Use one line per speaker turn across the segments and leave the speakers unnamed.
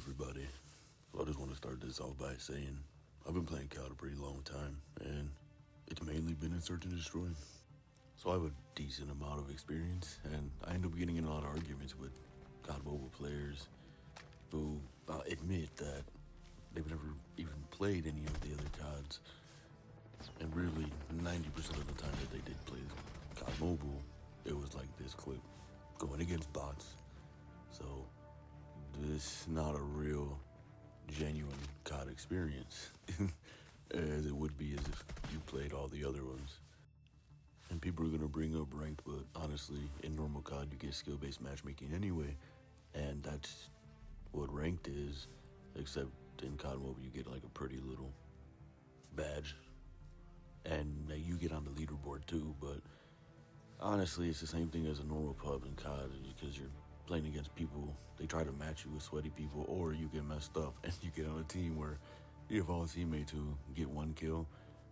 everybody. So I just want to start this off by saying I've been playing COD a pretty long time, and it's mainly been in search and destroy. So I have a decent amount of experience, and I end up getting in a lot of arguments with COD mobile players who admit that they've never even played any of the other CODs. And really, 90% of the time that they did play COD mobile, it was like this clip, going against bots. So this is not a real, genuine COD experience, as it would be as if you played all the other ones. And people are going to bring up ranked, but honestly, in normal COD, you get skill-based matchmaking anyway, and that's what ranked is, except in COD Mobile, you get like a pretty little badge, and you get on the leaderboard too, but honestly, it's the same thing as a normal pub in COD, because you're playing against people, they try to match you with sweaty people, or you get messed up and you get on a team where you have all teammates who get one kill,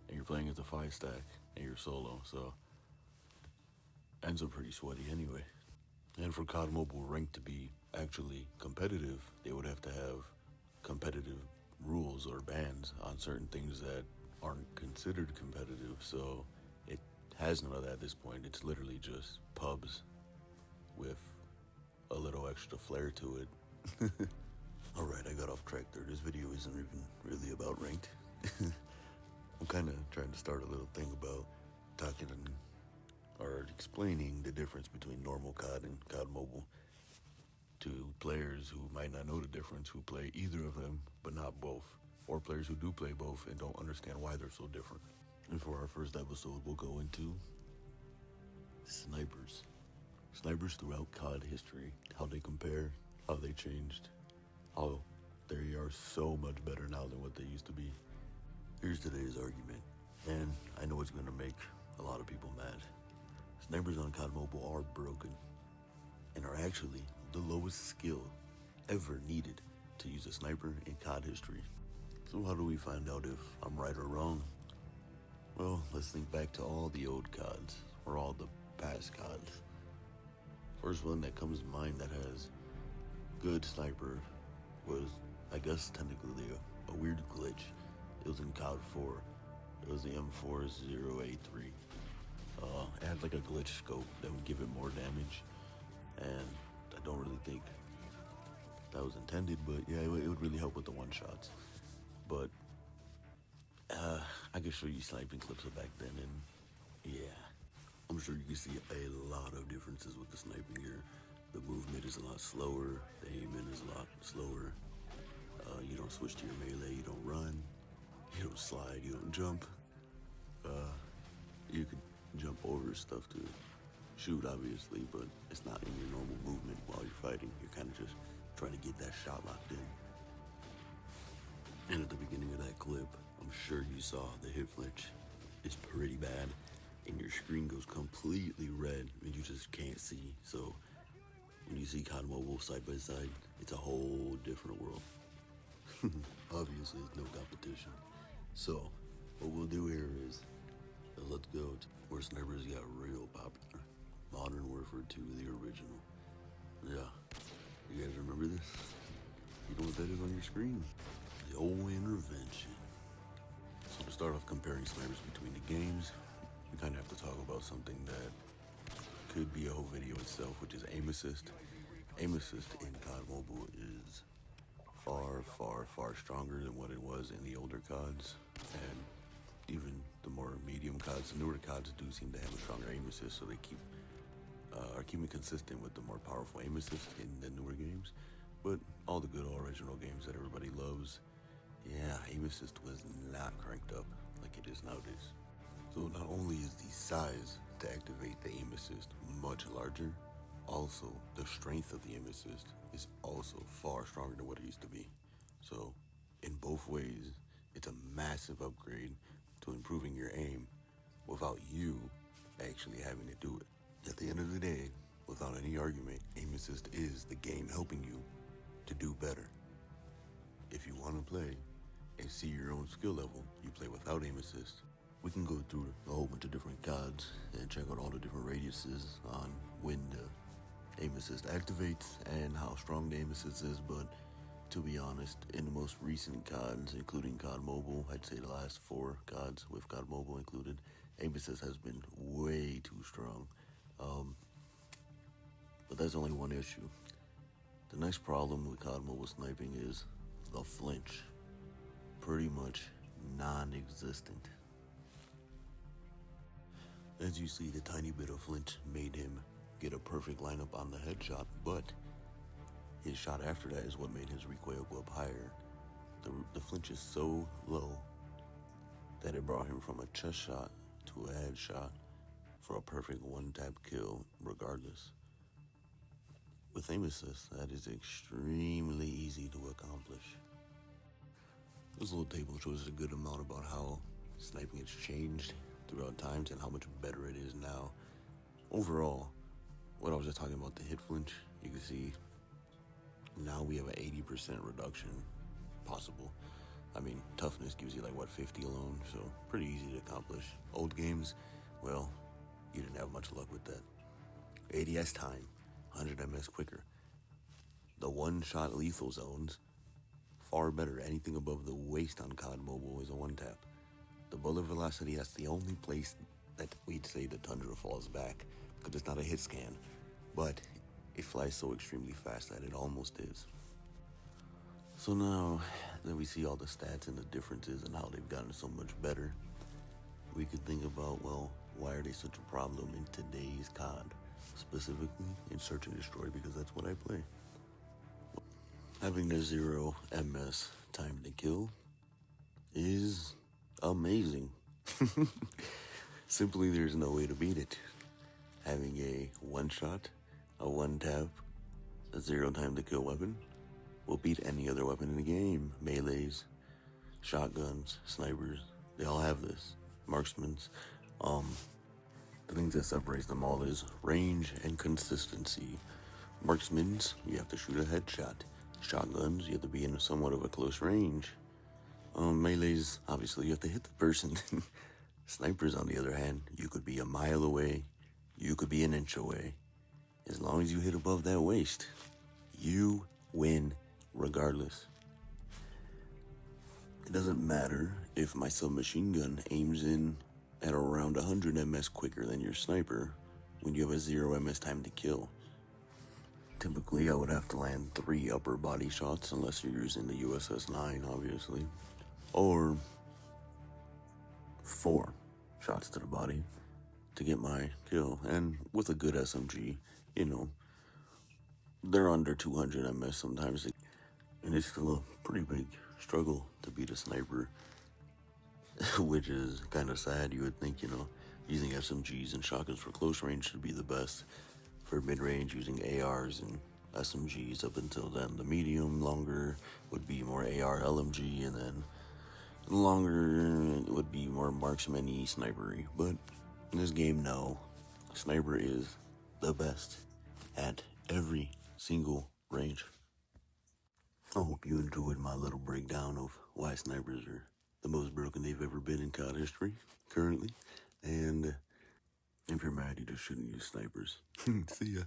and you're playing as a 5-stack, and you're solo, so ends up pretty sweaty anyway. And for COD Mobile ranked to be actually competitive, they would have to have competitive rules or bans on certain things that aren't considered competitive, so it has none of that at this point. It's literally just pubs with a little extra flair to it. Alright, I got off track there. This video isn't even really about ranked. I'm kind of trying to start a little thing about talking or explaining the difference between normal COD and COD Mobile to players who might not know the difference, who play either of them but not both, or players who do play both and don't understand why they're so different. And for our first episode, we'll go into snipers. Snipers throughout COD history, how they compare, how they changed, how they are so much better now than what they used to be. Here's today's argument, and I know it's going to make a lot of people mad. Snipers on COD Mobile are broken and are actually the lowest skill ever needed to use a sniper in COD history. So how do we find out if I'm right or wrong? Well, let's think back to all the old CODs, or all the past CODs. First one that comes to mind that has good sniper was, I guess, technically a weird glitch. It was in COD 4. It was the M40A3. It had like a glitch scope that would give it more damage, and I don't really think that was intended, but yeah, it would really help with the one-shots. But I could show you sniping clips of back then, and yeah, I'm sure you can see a lot of differences with the sniping here. The movement is a lot slower, the aiming is a lot slower. You don't switch to your melee, you don't run, you don't slide, you don't jump. You can jump over stuff to shoot, obviously, but it's not in your normal movement while you're fighting. You're kind of just trying to get that shot locked in. And at the beginning of that clip, I'm sure you saw the hit flinch. It's pretty bad, and your screen goes completely red, and you just can't see. So when you see COD Mobile side by side, it's a whole different world. Obviously, it's no competition. So what we'll do here is, let's go to where snipers got real popular. Modern Warfare 2, the original. Yeah, you guys remember this? You know what that is on your screen? The old intervention. So to start off comparing snipers between the games, we kind of have to talk about something that could be a whole video itself, which is aim assist. Aim assist in COD Mobile is far, far, far stronger than what it was in the older CODs, and even the more medium CODs. The newer CODs do seem to have a stronger aim assist, so they are keeping consistent with the more powerful aim assist in the newer games. But all the good old original games that everybody loves, yeah, aim assist was not cranked up like it is nowadays. So not only is the size to activate the aim assist much larger, also the strength of the aim assist is also far stronger than what it used to be. So in both ways, it's a massive upgrade to improving your aim without you actually having to do it. At the end of the day, without any argument, aim assist is the game helping you to do better. If you want to play and see your own skill level, you play without aim assist. We can go through a whole bunch of different CODs and check out all the different radiuses on when the aim assist activates and how strong the aim assist is, but To be honest, in the most recent CODs, including COD Mobile, I'd say the last 4 CODs with COD Mobile included, aim assist has been way too strong. But that's only one issue. The next problem with COD Mobile sniping is the flinch. Pretty much non-existent. As you see, the tiny bit of flinch made him get a perfect lineup on the headshot, but his shot after that is what made his recoil go up higher. The flinch is so low that it brought him from a chest shot to a headshot for a perfect one-tap kill regardless. With aim assist, that is extremely easy to accomplish. This little table shows a good amount about how sniping has changed throughout times and how much better it is now. Overall, what I was just talking about, the hit flinch, you can see now we have an 80% reduction possible. I mean, toughness gives you like, 50 alone, so pretty easy to accomplish. Old games, well, you didn't have much luck with that. ADS time, 100 ms quicker. The one-shot lethal zones, far better. Anything above the waist on COD Mobile is a one-tap. The bullet velocity, that's the only place that we'd say the Tundra falls back, because it's not a hit scan, but it flies so extremely fast that it almost is. So now that we see all the stats and the differences and how they've gotten so much better, we could think about, well, why are they such a problem in today's COD? Specifically in Search and Destroy, because that's what I play. Having the 0 ms time to kill is amazing. Simply, there's no way to beat it. Having a one-shot, a one-tap, a 0 time to kill weapon will beat any other weapon in the game. Melees, shotguns, snipers, they all have this. Marksmans. The things that separates them all is range and consistency. Marksmans, you have to shoot a headshot. Shotguns, you have to be in somewhat of a close range. Melees, obviously you have to hit the person. Snipers, on the other hand, you could be a mile away, you could be an inch away. As long as you hit above that waist, you win regardless. It doesn't matter if my submachine gun aims in at around 100 ms quicker than your sniper when you have a 0 ms time to kill. Typically, I would have to land 3 upper body shots, unless you're using the USS-9, obviously, or 4 shots to the body to get my kill. And with a good SMG, they're under 200 ms sometimes, and it's still a pretty big struggle to beat a sniper, which is kind of sad. You would think, using SMGs and shotguns for close range should be the best. For mid-range, using ARs and SMGs up until then. The medium, longer, would be more AR LMG, and then longer would be more marksman-y, snipery. But in this game, no. Sniper is the best at every single range. I hope you enjoyed my little breakdown of why snipers are the most broken they've ever been in COD history, currently. And if you're mad, you just shouldn't use snipers. See ya.